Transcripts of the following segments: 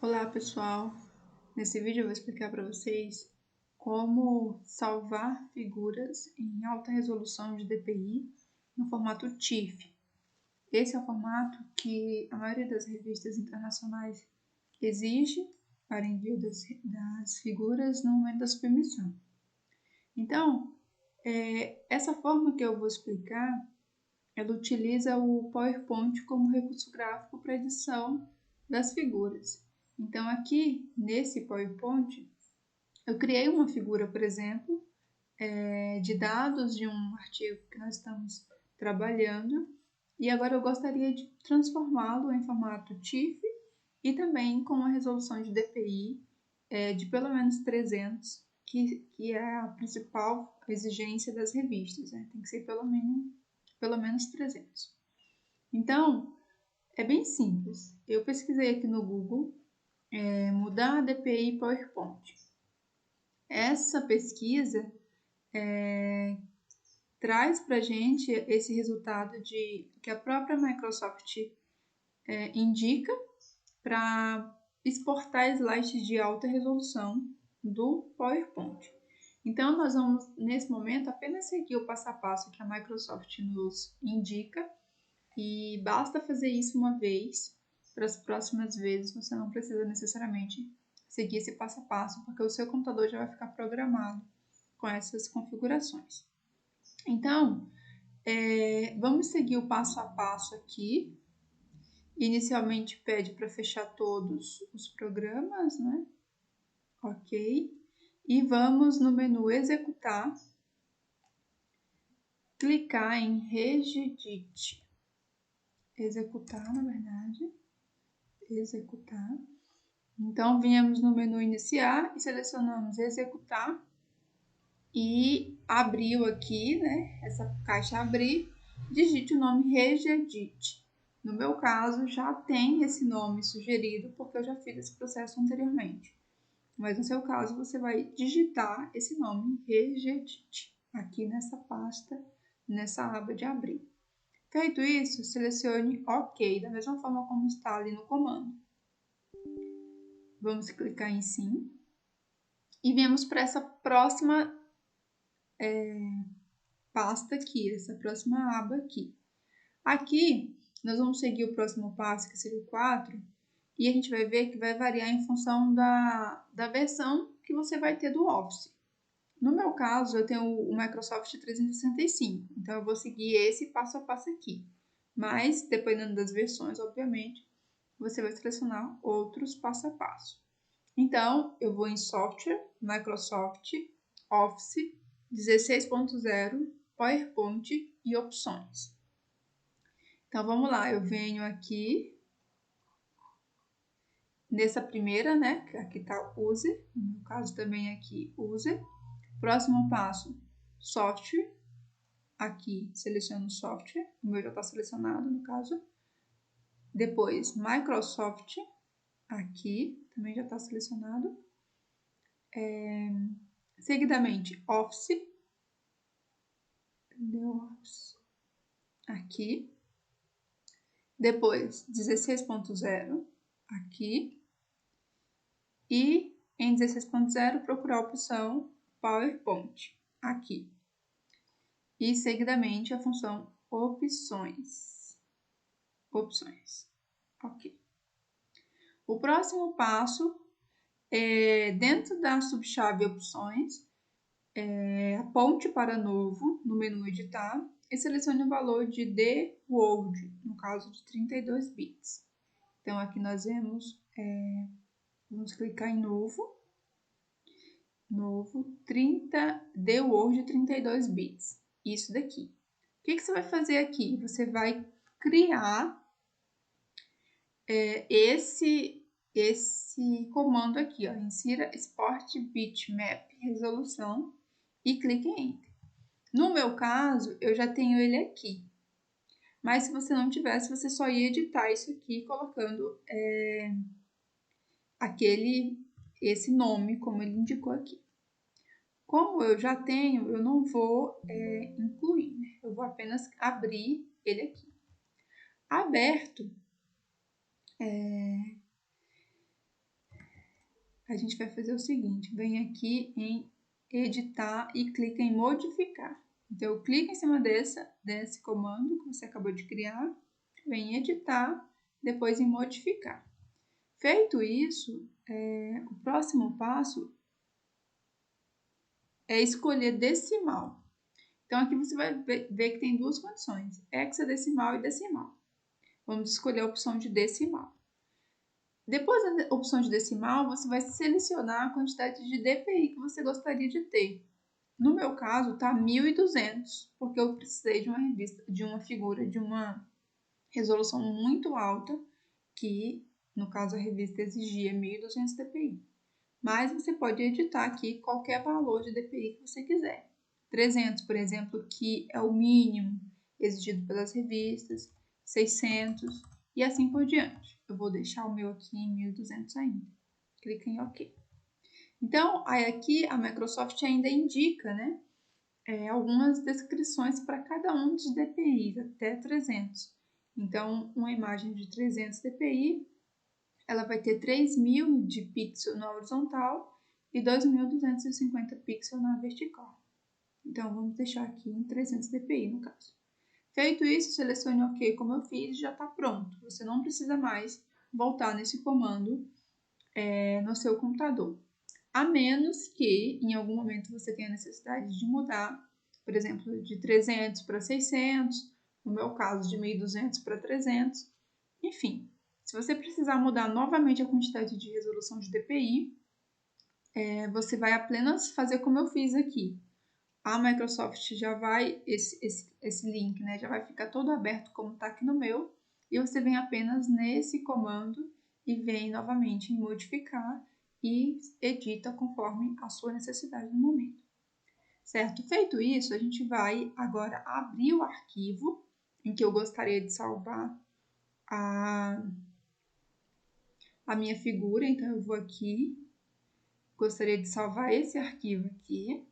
Olá pessoal, nesse vídeo eu vou explicar para vocês como salvar figuras em alta resolução de DPI no formato TIFF. Esse é o formato que a maioria das revistas internacionais exige para envio das figuras no momento da submissão. Então, essa forma que eu vou explicar, ela utiliza o PowerPoint como recurso gráfico para edição das figuras. Então, aqui nesse PowerPoint, eu criei uma figura, por exemplo, de dados de um artigo que nós estamos trabalhando, e agora eu gostaria de transformá-lo em formato TIFF e também com uma resolução de DPI de pelo menos 300, que é a principal exigência das revistas, né? Tem que ser pelo menos 300. Então, é bem simples. Eu pesquisei aqui no Google mudar DPI PowerPoint. Essa pesquisa traz para a gente esse resultado que a própria Microsoft indica para exportar slides de alta resolução do PowerPoint. Então, nós vamos, nesse momento, apenas seguir o passo a passo que a Microsoft nos indica e basta fazer isso uma vez. Para as próximas vezes, você não precisa necessariamente seguir esse passo a passo, porque o seu computador já vai ficar programado com essas configurações. Então, vamos seguir o passo a passo aqui. Inicialmente pede para fechar todos os programas, né? Ok. E vamos no menu Executar, clicar em Regedit. Executar, na verdade. Executar. Então, viemos no menu Iniciar e selecionamos Executar e abriu aqui, né? Essa caixa abrir, digite o nome Regedit. No meu caso, já tem esse nome sugerido porque eu já fiz esse processo anteriormente. Mas no seu caso, você vai digitar esse nome Regedit aqui nessa pasta, nessa aba de abrir. Feito isso, selecione OK, da mesma forma como está ali no comando. Vamos clicar em Sim e viemos para essa próxima pasta aqui, essa próxima aba aqui. Aqui, nós vamos seguir o próximo passo, que seria o 4, e a gente vai ver que vai variar em função da versão que você vai ter do Office. No meu caso, eu tenho o Microsoft 365, então eu vou seguir esse passo a passo aqui. Mas, dependendo das versões, obviamente, você vai selecionar outros passo a passo. Então, eu vou em Software, Microsoft, Office, 16.0, PowerPoint e Opções. Então, vamos lá, eu venho aqui, nessa primeira, né, que aqui está User, no meu caso também aqui User. Próximo passo, Software, aqui seleciono Software, o meu já está selecionado no caso. Depois, Microsoft, aqui também já está selecionado. Seguidamente, Office, aqui. Depois, 16.0, aqui. E em 16.0, procurar a opção PowerPoint, aqui. E seguidamente a função Opções. Opções. Ok. O próximo passo é, dentro da subchave Opções, aponte para Novo no menu Editar e selecione o valor de The Word, no caso de 32 bits. Então, aqui nós vamos clicar em Novo, 30, The Word 32 bits, isso daqui. O que você vai fazer aqui? Você vai criar esse comando aqui, ó, insira Export Bitmap Resolução e clique em Enter. No meu caso, eu já tenho ele aqui. Mas se você não tivesse, você só ia editar isso aqui colocando esse nome, como ele indicou aqui. Como eu já tenho, eu não vou incluir, né? Eu vou apenas abrir ele aqui. Aberto, a gente vai fazer o seguinte, vem aqui em editar e clica em modificar. Então, eu clico em cima desse comando que você acabou de criar, vem em editar, depois em modificar. Feito isso, o próximo passo é escolher decimal. Então, aqui você vai ver que tem duas condições, hexadecimal e decimal. Vamos escolher a opção de decimal. Depois da opção de decimal, você vai selecionar a quantidade de DPI que você gostaria de ter. No meu caso, está 1.200, porque eu precisei de uma figura de uma resolução muito alta, que no caso a revista exigia 1.200 DPI. Mas você pode editar aqui qualquer valor de DPI que você quiser. 300, por exemplo, que é o mínimo exigido pelas revistas, 600 e assim por diante. Eu vou deixar o meu aqui em 1.200 ainda. Clica em OK. Então, aí aqui a Microsoft ainda indica, né, algumas descrições para cada um dos DPIs, até 300. Então, uma imagem de 300 DPI, ela vai ter 3.000 de pixel na horizontal e 2.250 pixels na vertical. Então, vamos deixar aqui em 300 DPI no caso. Feito isso, selecione OK, como eu fiz, já está pronto. Você não precisa mais voltar nesse comando no seu computador. A menos que, em algum momento, você tenha necessidade de mudar, por exemplo, de 300 para 600, no meu caso, de 1.200 para 300. Enfim, se você precisar mudar novamente a quantidade de resolução de DPI, você vai apenas fazer como eu fiz aqui. A Microsoft já vai, esse link, né, já vai ficar todo aberto como está aqui no meu, e você vem apenas nesse comando e vem novamente em modificar e edita conforme a sua necessidade no momento. Certo? Feito isso, a gente vai agora abrir o arquivo em que eu gostaria de salvar a minha figura. Então, eu vou aqui, gostaria de salvar esse arquivo aqui.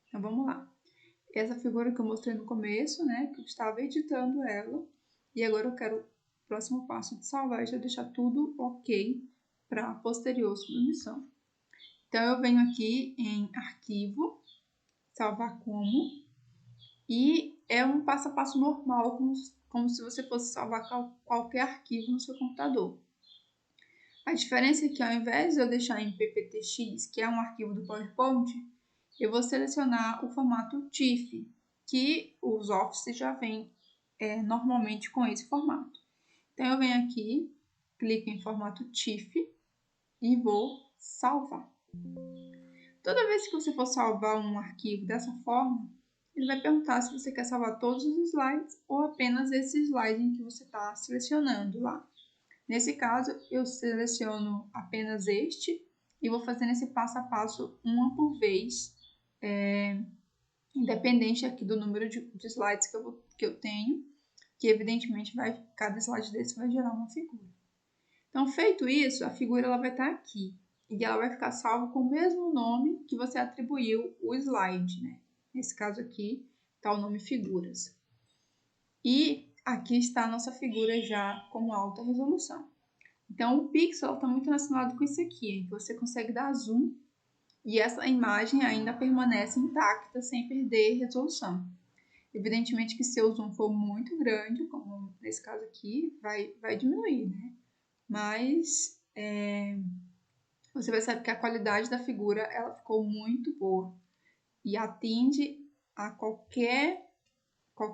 Então, vamos lá. Essa figura que eu mostrei no começo, né, que eu estava editando ela, e agora eu quero o próximo passo de salvar e já deixar tudo ok para a posterior submissão. Então, eu venho aqui em Arquivo, Salvar Como, e é um passo a passo normal, como se você fosse salvar qualquer arquivo no seu computador. A diferença é que ao invés de eu deixar em PPTX, que é um arquivo do PowerPoint, eu vou selecionar o formato TIFF, que os Office já vêm normalmente com esse formato. Então, eu venho aqui, clico em formato TIFF e vou salvar. Toda vez que você for salvar um arquivo dessa forma, ele vai perguntar se você quer salvar todos os slides ou apenas esse slide em que você está selecionando lá. Nesse caso, eu seleciono apenas este e vou fazendo esse passo a passo uma por vez, independente aqui do número de slides que eu tenho, que evidentemente cada slide desse vai gerar uma figura. Então, feito isso, a figura ela vai estar aqui e ela vai ficar salva com o mesmo nome que você atribuiu o slide, né? Nesse caso aqui está o nome figuras. E aqui está a nossa figura já com alta resolução. Então, o pixel está muito relacionado com isso aqui, que você consegue dar zoom e essa imagem ainda permanece intacta sem perder resolução. Evidentemente que se o zoom for muito grande, como nesse caso aqui, vai diminuir, né? Mas você vai saber que a qualidade da figura ela ficou muito boa e atende a qualquer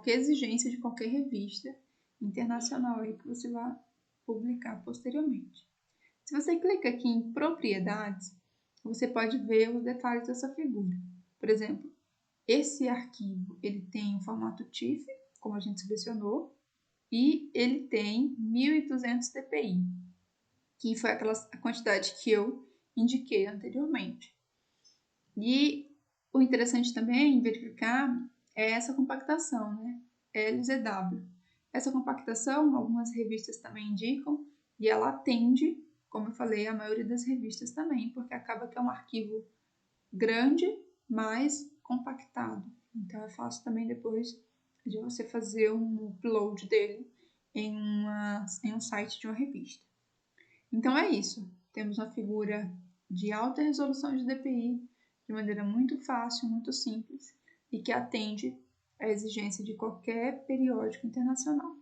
exigência de qualquer revista internacional aí que você vai publicar posteriormente. Se você clica aqui em propriedades, você pode ver os detalhes dessa figura. Por exemplo, esse arquivo ele tem um formato TIFF, como a gente selecionou, e ele tem 1.200 dpi, que foi a quantidade que eu indiquei anteriormente. E o interessante também em verificar é essa compactação, né? LZW. Essa compactação, algumas revistas também indicam, e ela atende, como eu falei, a maioria das revistas também, porque acaba que é um arquivo grande, mas compactado. Então é fácil também depois de você fazer um upload dele em um site de uma revista. Então é isso. temos uma figura de alta resolução de DPI de maneira muito fácil, muito simples e que atende à exigência de qualquer periódico internacional.